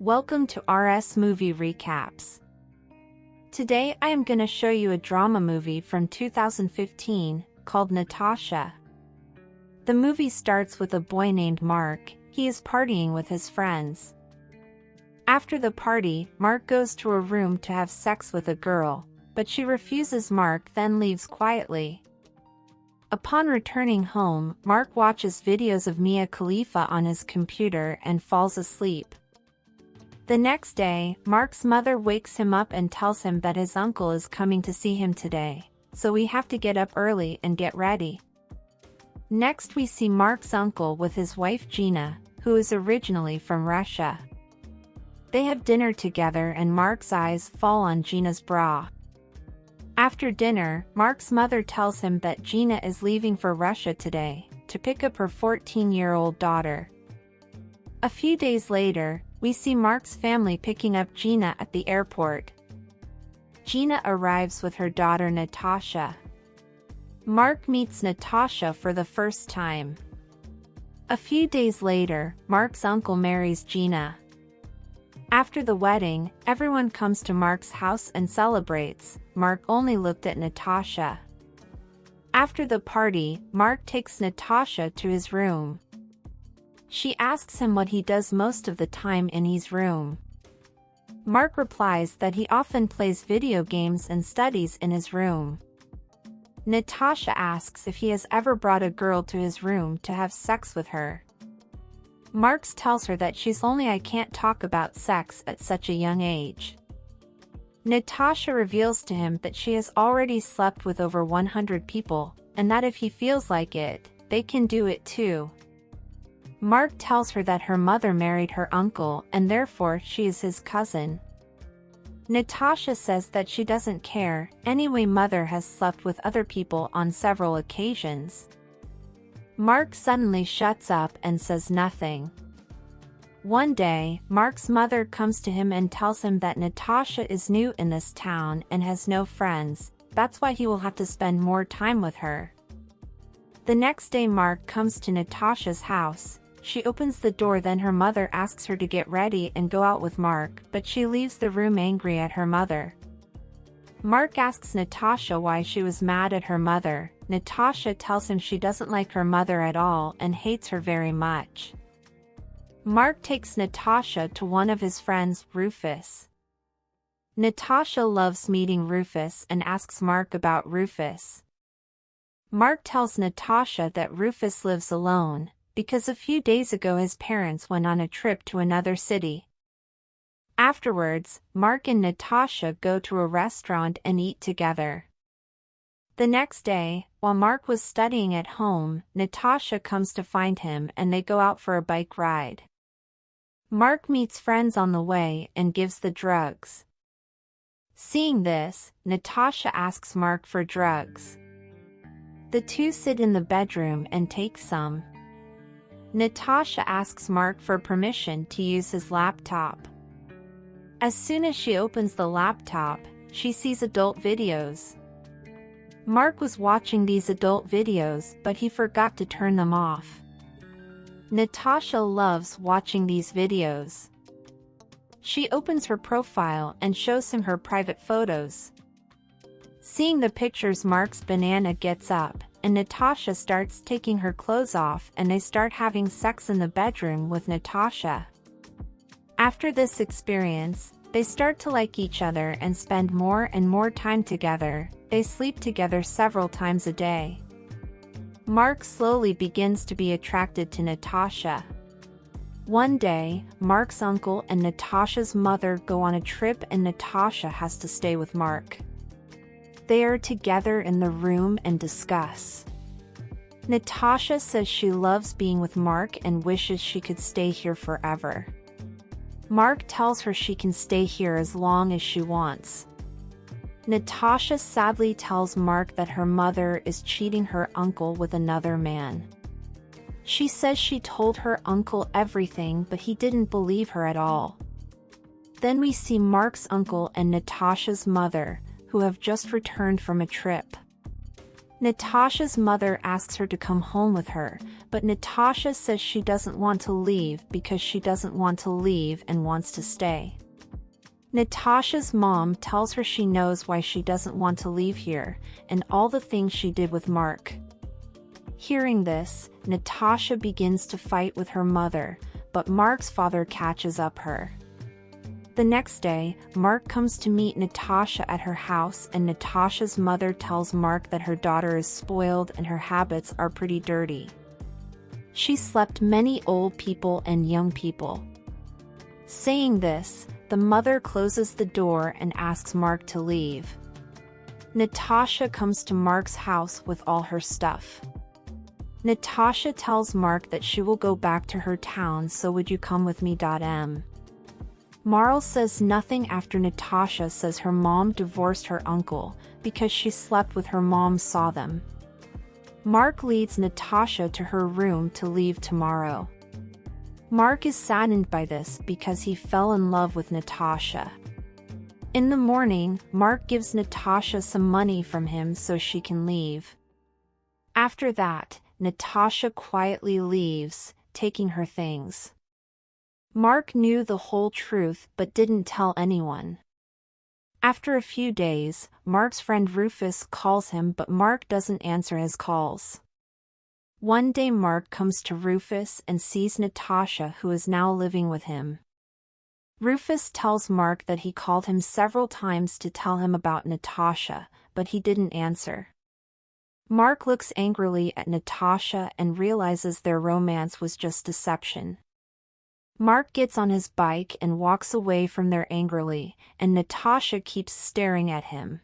Welcome to RS Movie Recaps. Today I am gonna show you a drama movie from 2015 called Natasha. The movie starts with a boy named Mark. He is partying with his friends. After the party, Mark goes to a room to have sex with a girl, but she refuses. Mark then leaves quietly. Upon returning home, Mark watches videos of Mia Khalifa on his computer and falls asleep. The next day, Mark's mother wakes him up and tells him that his uncle is coming to see him today, so we have to get up early and get ready. Next we see Mark's uncle with his wife Gina, who is originally from Russia. They have dinner together and Mark's eyes fall on Gina's bra. After dinner, Mark's mother tells him that Gina is leaving for Russia today, to pick up her 14-year-old daughter. A few days later, we see Mark's family picking up Gina at the airport. Gina arrives with her daughter Natasha. Mark meets Natasha for the first time. A few days later, Mark's uncle marries Gina. After the wedding, everyone comes to Mark's house and celebrates. Mark only looked at Natasha. After the party, Mark takes Natasha to his room. She asks him what he does most of the time in his room. Mark replies that he often plays video games and studies in his room. Natasha asks if he has ever brought a girl to his room to have sex with her. Mark tells her that she's only I can't talk about sex at such a young age. Natasha reveals to him that she has already slept with over 100 people, and that if he feels like it, they can do it too. Mark tells her that her mother married her uncle and therefore she is his cousin. Natasha says that she doesn't care, anyway mother has slept with other people on several occasions. Mark suddenly shuts up and says nothing. One day, Mark's mother comes to him and tells him that Natasha is new in this town and has no friends, that's why he will have to spend more time with her. The next day Mark comes to Natasha's house. She opens the door, then her mother asks her to get ready and go out with Mark, but she leaves the room angry at her mother. Mark asks Natasha why she was mad at her mother. Natasha tells him she doesn't like her mother at all and hates her very much. Mark takes Natasha to one of his friends, Rufus. Natasha loves meeting Rufus and asks Mark about Rufus. Mark tells Natasha that Rufus lives alone, because a few days ago his parents went on a trip to another city. Afterwards, Mark and Natasha go to a restaurant and eat together. The next day, while Mark was studying at home, Natasha comes to find him and they go out for a bike ride. Mark meets friends on the way and gives the drugs. Seeing this, Natasha asks Mark for drugs. The two sit in the bedroom and take some. Natasha asks Mark for permission to use his laptop. As soon as she opens the laptop, she sees adult videos. Mark was watching these adult videos, but he forgot to turn them off. Natasha loves watching these videos. She opens her profile and shows him her private photos. Seeing the pictures, Mark's banana gets up, and Natasha starts taking her clothes off and they start having sex in the bedroom with Natasha. After this experience, they start to like each other and spend more and more time together. They sleep together several times a day. Mark slowly begins to be attracted to Natasha. One day, Mark's uncle and Natasha's mother go on a trip and Natasha has to stay with Mark. They are together in the room and discuss. Natasha says she loves being with Mark and wishes she could stay here forever. Mark tells her she can stay here as long as she wants. Natasha sadly tells Mark that her mother is cheating her uncle with another man. She says she told her uncle everything, but he didn't believe her at all. Then we see Mark's uncle and Natasha's mother, who have just returned from a trip. Natasha's mother asks her to come home with her, but Natasha says she doesn't want to leave because she doesn't want to leave and wants to stay. Natasha's mom tells her she knows why she doesn't want to leave here, and all the things she did with Mark. Hearing this, Natasha begins to fight with her mother, but Mark's father catches up her. The next day, Mark comes to meet Natasha at her house, and Natasha's mother tells Mark that her daughter is spoiled and her habits are pretty dirty. She slept many old people and young people. Saying this, the mother closes the door and asks Mark to leave. Natasha comes to Mark's house with all her stuff. Natasha tells Mark that she will go back to her town, so would you come with me? Marl says nothing after Natasha says her mom divorced her uncle because she slept with her mom saw them. Mark leads Natasha to her room to leave tomorrow. Mark is saddened by this because he fell in love with Natasha. In the morning, Mark gives Natasha some money from him so she can leave. After that, Natasha quietly leaves, taking her things. Mark knew the whole truth but didn't tell anyone. After a few days, Mark's friend Rufus calls him, but Mark doesn't answer his calls. One day Mark comes to Rufus and sees Natasha, who is now living with him. Rufus tells Mark that he called him several times to tell him about Natasha, but he didn't answer. Mark looks angrily at Natasha and realizes their romance was just deception. Mark gets on his bike and walks away from there angrily, and Natasha keeps staring at him.